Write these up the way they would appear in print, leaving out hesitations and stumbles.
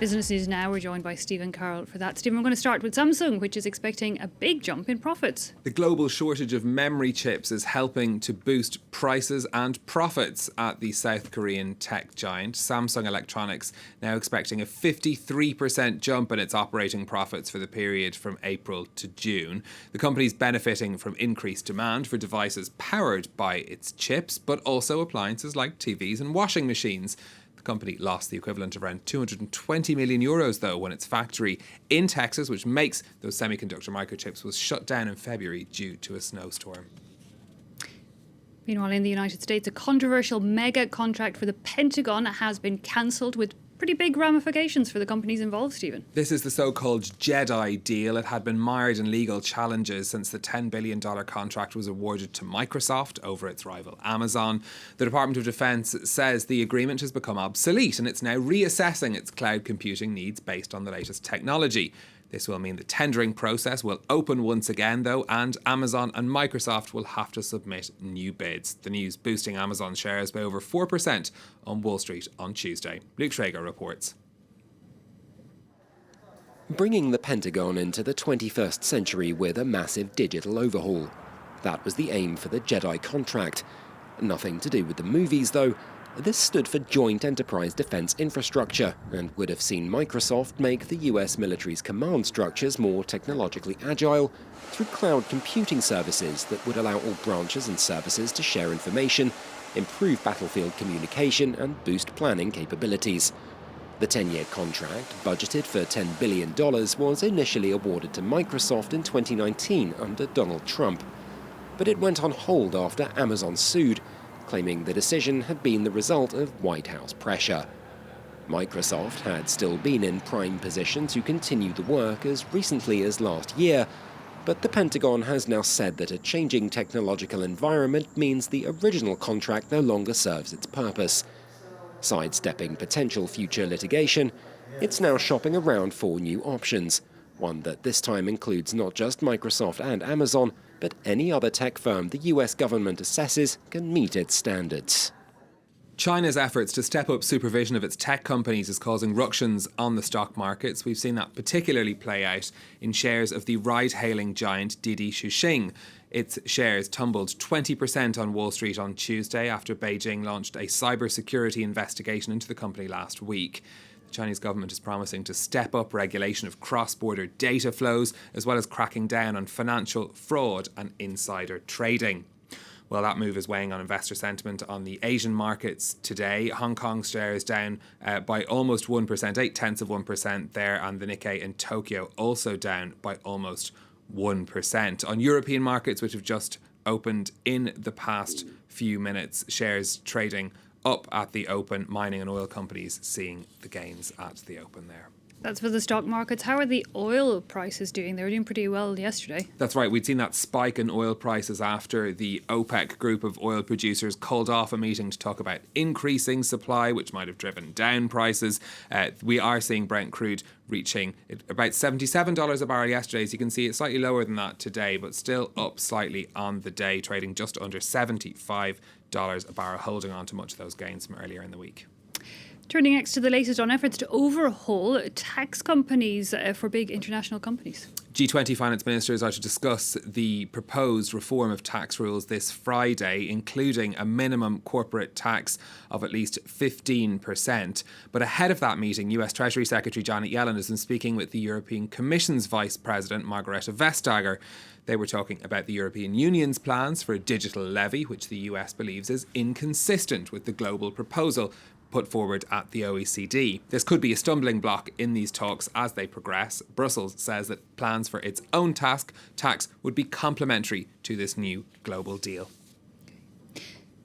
Business News Now, we're joined by Stephen Carroll for that. Stephen, we're going to start with Samsung, which is expecting a big jump in profits. The global shortage of memory chips is helping to boost prices and profits at the South Korean tech giant. Samsung Electronics now expecting a 53% jump in its operating profits for the period from April to June. The company's benefiting from increased demand for devices powered by its chips, but also appliances like TVs and washing machines. The company lost the equivalent of around 220 million euros, though, when its factory in Texas, which makes those semiconductor microchips, was shut down in February due to a snowstorm. Meanwhile, in the United States, a controversial mega contract for the Pentagon has been cancelled with pretty big ramifications for the companies involved, Stephen. This is the so-called Jedi deal. It had been mired in legal challenges since the $10 billion contract was awarded to Microsoft over its rival Amazon. The Department of Defense says the agreement has become obsolete and it's now reassessing its cloud computing needs based on the latest technology. This will mean the tendering process will open once again, though, and Amazon and Microsoft will have to submit new bids. The news boosting Amazon shares by over 4% on Wall Street on Tuesday. Luke Schrager reports. Bringing the Pentagon into the 21st century with a massive digital overhaul. That was the aim for the Jedi contract. Nothing to do with the movies, though. This stood for Joint Enterprise Defense Infrastructure and would have seen Microsoft make the US military's command structures more technologically agile through cloud computing services that would allow all branches and services to share information, improve battlefield communication and boost planning capabilities. The 10-year contract, budgeted for $10 billion, was initially awarded to Microsoft in 2019 under Donald Trump. But it went on hold after Amazon sued, claiming the decision had been the result of White House pressure. Microsoft had still been in prime position to continue the work as recently as last year, but the Pentagon has now said that a changing technological environment means the original contract no longer serves its purpose. Sidestepping potential future litigation, it's now shopping around for new options, one that this time includes not just Microsoft and Amazon, but any other tech firm the US government assesses can meet its standards. China's efforts to step up supervision of its tech companies is causing ructions on the stock markets. We've seen that particularly play out in shares of the ride-hailing giant Didi Chuxing. Its shares tumbled 20% on Wall Street on Tuesday after Beijing launched a cybersecurity investigation into the company last week. The Chinese government is promising to step up regulation of cross-border data flows, as well as cracking down on financial fraud and insider trading. Well, that move is weighing on investor sentiment on the Asian markets today. Hong Kong shares down by almost 1%, 0.8% there, and the Nikkei in Tokyo also down by almost 1%. On European markets, which have just opened in the past few minutes, shares trading up at the open, mining and oil companies seeing the gains at the open there. That's for the stock markets. How are the oil prices doing? They were doing pretty well yesterday. That's right. We'd seen that spike in oil prices after the OPEC group of oil producers called off a meeting to talk about increasing supply, which might have driven down prices. We are seeing Brent crude reaching about $77 a barrel yesterday. As you can see, it's slightly lower than that today, but still up slightly on the day, trading just under $75 a barrel, holding on to much of those gains from earlier in the week. Turning next to the latest on efforts to overhaul tax companies for big international companies. G20 finance ministers are to discuss the proposed reform of tax rules this Friday, including a minimum corporate tax of at least 15%. But ahead of that meeting, US Treasury Secretary Janet Yellen has been speaking with the European Commission's Vice President, Margrethe Vestager. They were talking about the European Union's plans for a digital levy, which the US believes is inconsistent with the global proposal put forward at the OECD. This could be a stumbling block in these talks as they progress. Brussels says that plans for its own tax would be complementary to this new global deal.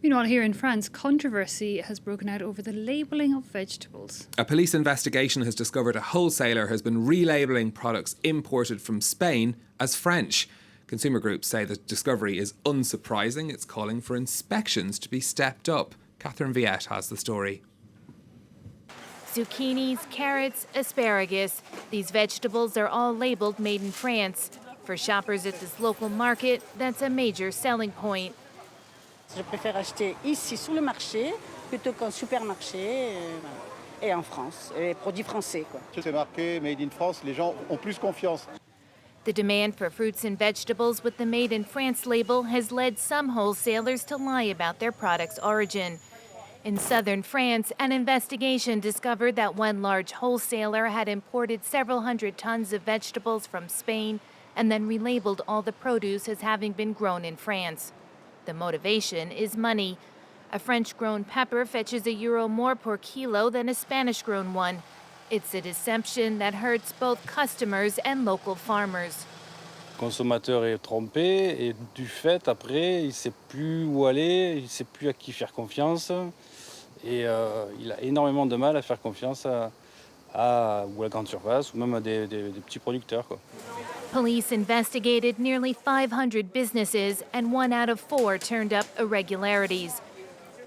Meanwhile, here in France, controversy has broken out over the labelling of vegetables. A police investigation has discovered a wholesaler has been relabelling products imported from Spain as French. Consumer groups say the discovery is unsurprising. It's calling for inspections to be stepped up. Catherine Viette has the story. Zucchinis, carrots, asparagus. These vegetables are all labeled made in France. For shoppers at this local market, that's a major selling point. Je préfère acheter ici sur le marché plutôt qu'en supermarché. et en France, les produits français, quoi. C'est marqué Made in France, les gens ont plus confiance. The demand for fruits and vegetables with the Made in France label has led some wholesalers to lie about their product's origin. In southern France, an investigation discovered that one large wholesaler had imported several hundred tons of vegetables from Spain and then relabeled all the produce as having been grown in France. The motivation is money. A French-grown pepper fetches €1 more per kilo than a Spanish-grown one. It's a deception that hurts both customers and local farmers. Le consommateur est trompé et du fait, après, il ne sait plus où aller, il ne sait plus à qui faire confiance et il a énormément de mal à faire confiance ou à la grande surface ou même à des petits producteurs, quoi. Police investigated nearly 500 businesses and 1 out of 4 turned up irregularities.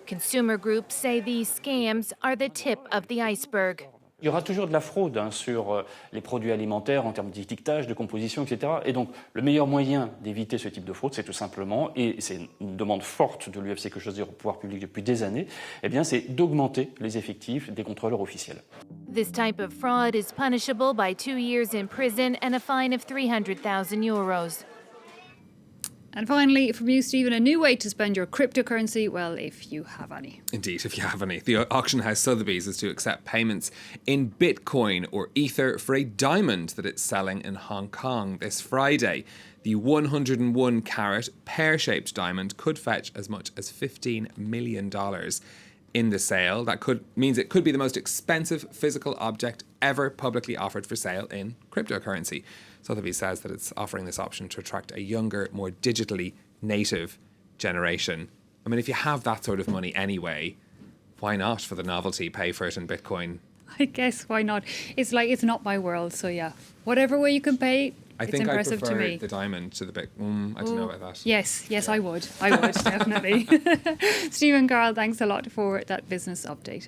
Consumer groups say these scams are the tip of the iceberg. Il y aura toujours de la fraude sur les produits alimentaires en termes d'étiquetage, de composition, etc. Et donc, le meilleur moyen d'éviter ce type de fraude, c'est tout simplement, et c'est une demande forte de l'UFC que je veux dire au pouvoir public depuis des années, eh bien, c'est d'augmenter les effectifs des contrôleurs officiels. This type of fraud is punishable by 2 years in prison and a fine of €300,000. And finally, from you, Stephen, a new way to spend your cryptocurrency, well, if you have any. Indeed, if you have any. The auction house Sotheby's is to accept payments in Bitcoin or Ether for a diamond that it's selling in Hong Kong this Friday. The 101 carat pear-shaped diamond could fetch as much as $15 million in the sale. That means it could be the most expensive physical object ever publicly offered for sale in cryptocurrency. Sotheby's says that it's offering this option to attract a younger, more digitally native generation. I mean, if you have that sort of money anyway, why not, for the novelty, pay for it in Bitcoin? I guess, why not? It's like, it's not my world, so yeah. Whatever way you can pay, I it's think I impressive to prefer me. the diamond to the bit. I don't know about that. Yes, I would, definitely. Stephen, Carl, thanks a lot for that business update.